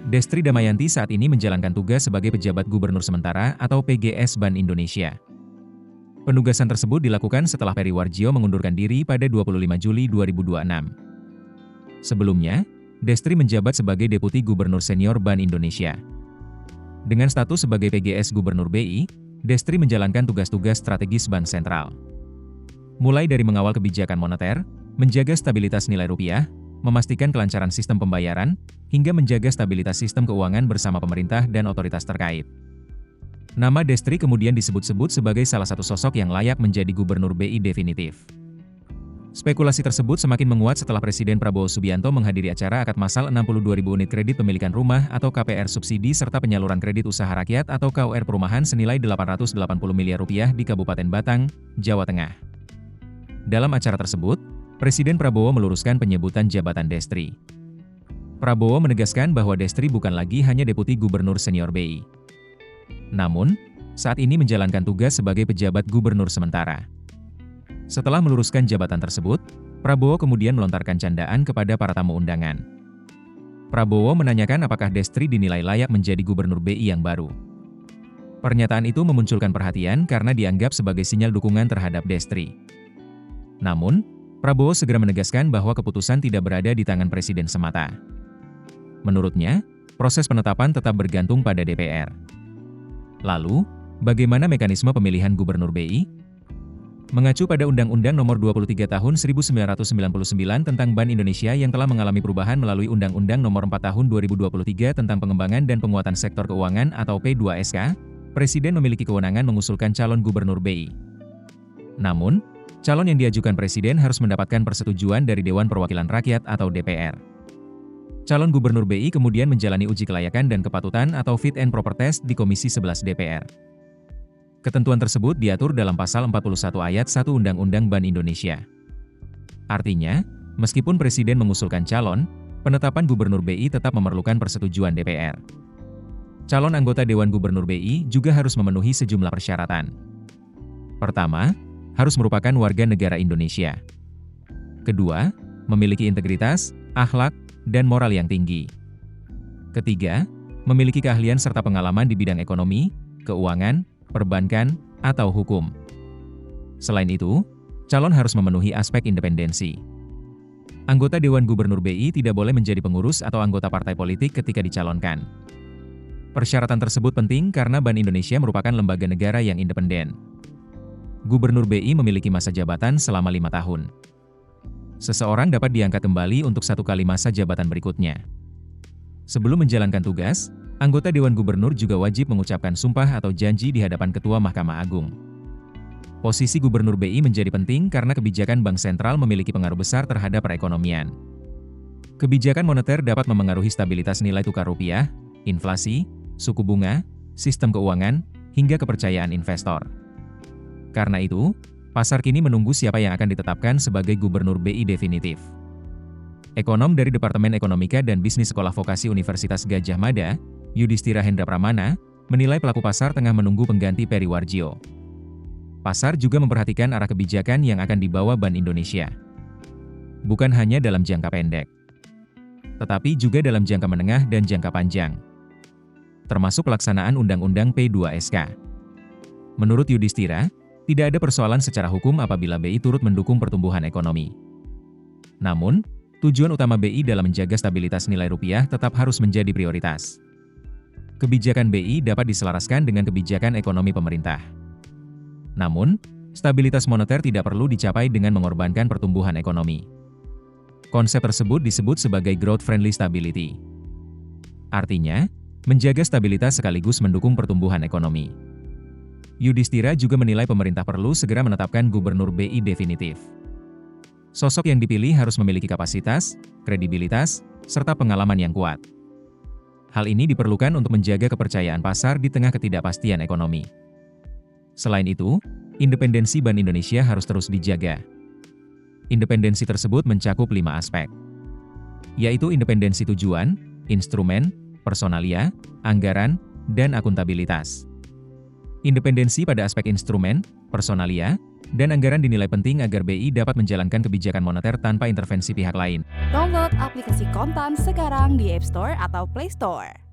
Destri Damayanti saat ini menjalankan tugas sebagai pejabat gubernur sementara atau PGS Bank Indonesia. Penugasan tersebut dilakukan setelah Peri Warjio mengundurkan diri pada 25 Juli 2026. Sebelumnya, Destri menjabat sebagai Deputi Gubernur Senior Bank Indonesia. Dengan status sebagai PGS Gubernur BI, Destri menjalankan tugas-tugas strategis Bank Sentral. Mulai dari mengawal kebijakan moneter, menjaga stabilitas nilai rupiah, memastikan kelancaran sistem pembayaran, hingga menjaga stabilitas sistem keuangan bersama pemerintah dan otoritas terkait. Nama Destri kemudian disebut-sebut sebagai salah satu sosok yang layak menjadi Gubernur BI definitif. Spekulasi tersebut semakin menguat setelah Presiden Prabowo Subianto menghadiri acara akad massal 62.000 unit kredit pemilikan rumah atau KPR subsidi serta penyaluran kredit usaha rakyat atau KUR perumahan senilai Rp880 miliar di Kabupaten Batang, Jawa Tengah. Dalam acara tersebut, Presiden Prabowo meluruskan penyebutan jabatan Destri. Prabowo menegaskan bahwa Destri bukan lagi hanya Deputi Gubernur Senior BI. Namun, saat ini menjalankan tugas sebagai pejabat gubernur sementara. Setelah meluruskan jabatan tersebut, Prabowo kemudian melontarkan candaan kepada para tamu undangan. Prabowo menanyakan apakah Destri dinilai layak menjadi Gubernur BI yang baru. Pernyataan itu memunculkan perhatian karena dianggap sebagai sinyal dukungan terhadap Destri. Namun, Prabowo segera menegaskan bahwa keputusan tidak berada di tangan Presiden semata. Menurutnya, proses penetapan tetap bergantung pada DPR. Lalu, bagaimana mekanisme pemilihan Gubernur BI? Mengacu pada Undang-Undang Nomor 23 Tahun 1999 tentang Bank Indonesia yang telah mengalami perubahan melalui Undang-Undang Nomor 4 Tahun 2023 tentang Pengembangan dan Penguatan Sektor Keuangan atau P2SK, Presiden memiliki kewenangan mengusulkan calon Gubernur BI. Namun, calon yang diajukan Presiden harus mendapatkan persetujuan dari Dewan Perwakilan Rakyat atau DPR. Calon Gubernur BI kemudian menjalani uji kelayakan dan kepatutan atau Fit and Proper Test di Komisi 11 DPR. Ketentuan tersebut diatur dalam Pasal 41 Ayat 1 Undang-Undang Bank Indonesia. Artinya, meskipun Presiden mengusulkan calon, penetapan Gubernur BI tetap memerlukan persetujuan DPR. Calon anggota Dewan Gubernur BI juga harus memenuhi sejumlah persyaratan. Pertama, harus merupakan warga negara Indonesia. Kedua, memiliki integritas, akhlak, dan moral yang tinggi. Ketiga, memiliki keahlian serta pengalaman di bidang ekonomi, keuangan, perbankan, atau hukum. Selain itu, calon harus memenuhi aspek independensi. Anggota Dewan Gubernur BI tidak boleh menjadi pengurus atau anggota partai politik ketika dicalonkan. Persyaratan tersebut penting karena Bank Indonesia merupakan lembaga negara yang independen. Gubernur BI memiliki masa jabatan selama 5 tahun. Seseorang dapat diangkat kembali untuk 1 kali masa jabatan berikutnya. Sebelum menjalankan tugas, anggota Dewan Gubernur juga wajib mengucapkan sumpah atau janji di hadapan Ketua Mahkamah Agung. Posisi Gubernur BI menjadi penting karena kebijakan Bank Sentral memiliki pengaruh besar terhadap perekonomian. Kebijakan moneter dapat memengaruhi stabilitas nilai tukar rupiah, inflasi, suku bunga, sistem keuangan, hingga kepercayaan investor. Karena itu, pasar kini menunggu siapa yang akan ditetapkan sebagai Gubernur BI definitif. Ekonom dari Departemen Ekonomika dan Bisnis Sekolah Vokasi Universitas Gadjah Mada, Yudhistira Hendra Pramana, menilai pelaku pasar tengah menunggu pengganti Peri Warjio. Pasar juga memperhatikan arah kebijakan yang akan dibawa Bank Indonesia. Bukan hanya dalam jangka pendek, tetapi juga dalam jangka menengah dan jangka panjang. Termasuk pelaksanaan Undang-Undang P2SK. Menurut Yudhistira, tidak ada persoalan secara hukum apabila BI turut mendukung pertumbuhan ekonomi. Namun, tujuan utama BI dalam menjaga stabilitas nilai rupiah tetap harus menjadi prioritas. Kebijakan BI dapat diselaraskan dengan kebijakan ekonomi pemerintah. Namun, stabilitas moneter tidak perlu dicapai dengan mengorbankan pertumbuhan ekonomi. Konsep tersebut disebut sebagai growth-friendly stability. Artinya, menjaga stabilitas sekaligus mendukung pertumbuhan ekonomi. Yudhistira juga menilai pemerintah perlu segera menetapkan Gubernur BI definitif. Sosok yang dipilih harus memiliki kapasitas, kredibilitas, serta pengalaman yang kuat. Hal ini diperlukan untuk menjaga kepercayaan pasar di tengah ketidakpastian ekonomi. Selain itu, independensi Bank Indonesia harus terus dijaga. Independensi tersebut mencakup 5 aspek, yaitu independensi tujuan, instrumen, personalia, anggaran, dan akuntabilitas. Independensi pada aspek instrumen, personalia, Dan anggaran dinilai penting agar BI dapat menjalankan kebijakan moneter tanpa intervensi pihak lain. Download aplikasi Kontan sekarang di App Store atau Play Store.